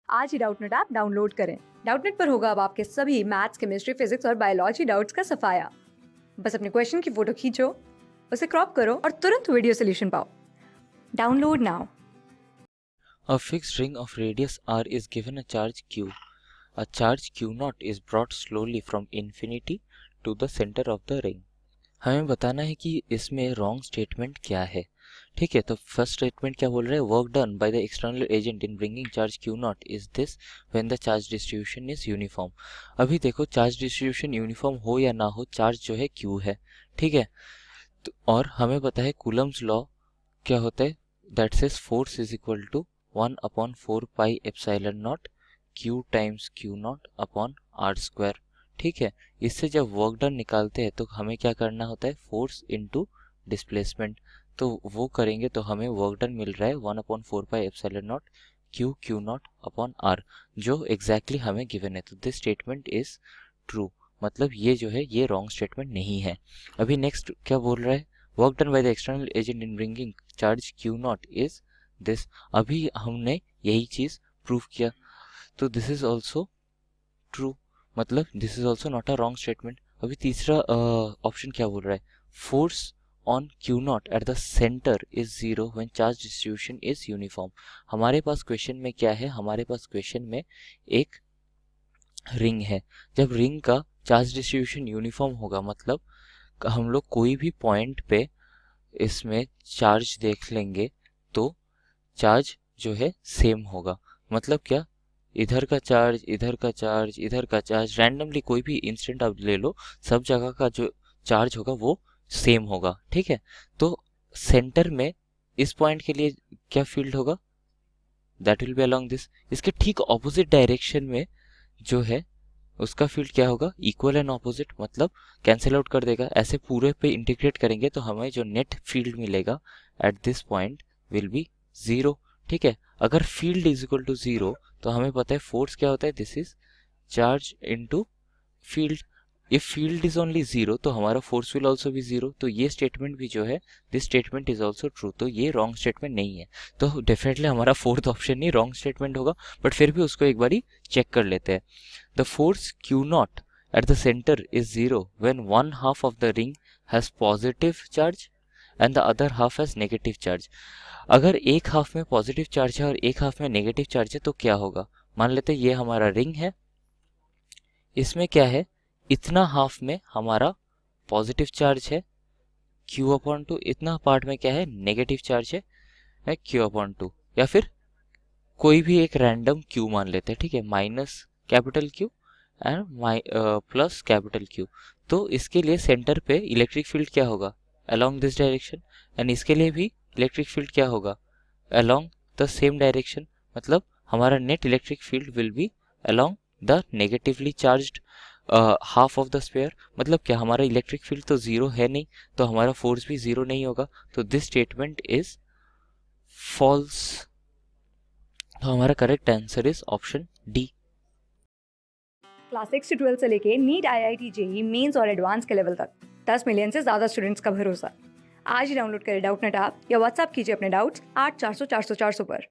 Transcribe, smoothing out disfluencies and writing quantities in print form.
आज ही Doubtnut app download करें। Doubtnut पर होगा अब आपके सभी मैथ्स, केमिस्ट्री, फिजिक्स और बायोलॉजी डाउट्स का सफाया। बस अपने क्वेश्चन की फोटो खींचो, उसे क्रॉप करो और तुरंत वीडियो सोल्यूशन पाओ। Download now. A fixed ring of radius r is given a charge q. A charge q naught is brought slowly from infinity to the center of the ring. हमें बताना है कि इसमें wrong statement क्या है। ठीक है, तो फर्स्ट स्टेटमेंट क्या बोल रहा है, work done by the external agent in bringing charge Q not is this when the charge distribution is uniform. अभी देखो, चार्ज डिस्ट्रीब्यूशन यूनिफॉर्म हो या ना हो, चार्ज जो है क्यू है। ठीक है, तो और हमें पता है कूलम्स लॉ क्या होता है, that says force is equal to 1/4 pi epsilon naught q times q naught upon r square. ठीक है, इससे जब वर्क डन निकालते हैं तो हमें क्या करना होता है, फोर्स इनटू डिस्प्लेसमेंट। तो वो करेंगे तो हमें वर्क डन मिल रहा है 1/4 pi epsilon naught q naught upon r, जो एग्जैक्टली हमें गिवन है। तो दिस स्टेटमेंट इज ट्रू, मतलब ये जो है ये रॉन्ग स्टेटमेंट नहीं है। अभी नेक्स्ट क्या बोल रहा है, work done by the external agent in bringing charge Q not is this. अभी हमने यही चीज प्रूव किया, तो दिस इज ऑल्सो ट्रू, मतलब this is also not a wrong statement. अभी तीसरा ऑप्शन क्या बोल रहा है, force on Q not at the centre is zero when charge distribution is uniform. हमारे पास क्वेश्चन में क्या है, हमारे पास क्वेश्चन में एक रिंग है। जब रिंग का चार्ज डिस्ट्रीब्यूशन यूनिफॉर्म होगा, मतलब हम लोग कोई भी पॉइंट पे इसमें चार्ज देख लेंगे तो चार्ज जो है सेम होगा। मतलब क्या, इधर का चार्ज, इधर का चार्ज, इधर का चार्ज, रैंडमली कोई भी इंस्टेंट आप ले लो, सब जगह का जो चार्ज होगा वो सेम होगा। ठीक है, तो सेंटर में इस पॉइंट के लिए क्या फील्ड होगा, that will be along this. इसके ठीक ऑपोजिट डायरेक्शन में जो है उसका फील्ड क्या होगा, इक्वल एंड ऑपोजिट, मतलब कैंसिल आउट कर देगा। ऐसे पूरे पे इंटीग्रेट करेंगे तो हमें जो नेट फील्ड मिलेगा at this point will be zero. ठीक है, अगर field is equal to zero तो हमें पता है फोर्स क्या होता है, this is charge into field. If field is only zero तो हमारा force will also be zero. तो ये स्टेटमेंट भी जो है, this statement is also true, तो ये रॉन्ग स्टेटमेंट नहीं है। तो डेफिनेटली हमारा फोर्थ ऑप्शन ही रॉन्ग स्टेटमेंट होगा, बट फिर भी उसको एक बारी चेक कर लेते हैं। The force Q naught at the center is zero when one half of the ring has positive charge and the other half has negative charge. अगर एक हाफ में पॉजिटिव चार्ज है और एक हाफ में नेगेटिव चार्ज है तो क्या होगा, मान लेते हैं ये हमारा रिंग है, इसमें क्या है, इतना हाफ में हमारा पॉजिटिव चार्ज है Q अपॉन टू, इतना पार्ट में क्या है, नेगेटिव चार्ज है Q अपॉन टू, या फिर कोई भी एक रैंडम Q मान लेते हैं। ठीक है, minus capital Q and plus capital Q। तो इसके लिए सेंटर पे इलेक्ट्रिक फील्ड क्या होगा, अलोंग दिस डायरेक्शन, एंड इसके लिए भी इलेक्ट्रिक फील्ड क्या होगा, अलोंग द सेम डायरेक्शन। मतलब हमारा net electric field will be along the negatively charged half of the sphere. मतलब क्या, हमारा इलेक्ट्रिक फील्ड तो जीरो है नहीं, तो हमारा फोर्स भी जीरो नहीं होगा। तो दिस स्टेटमेंट इज फॉल्स। तो हमारा correct answer is option D. Class 6 से 12 से लेके नीट, IIT, JEE मेंस और एडवांस के लेवल तक 10 मिलियन से ज्यादा स्टूडेंट्स का भरोसा। आज ही डाउनलोड करें डाउटनेट ऐप या व्हाट्सएप कीजिए अपने डाउट्स 8400 400 400 पर।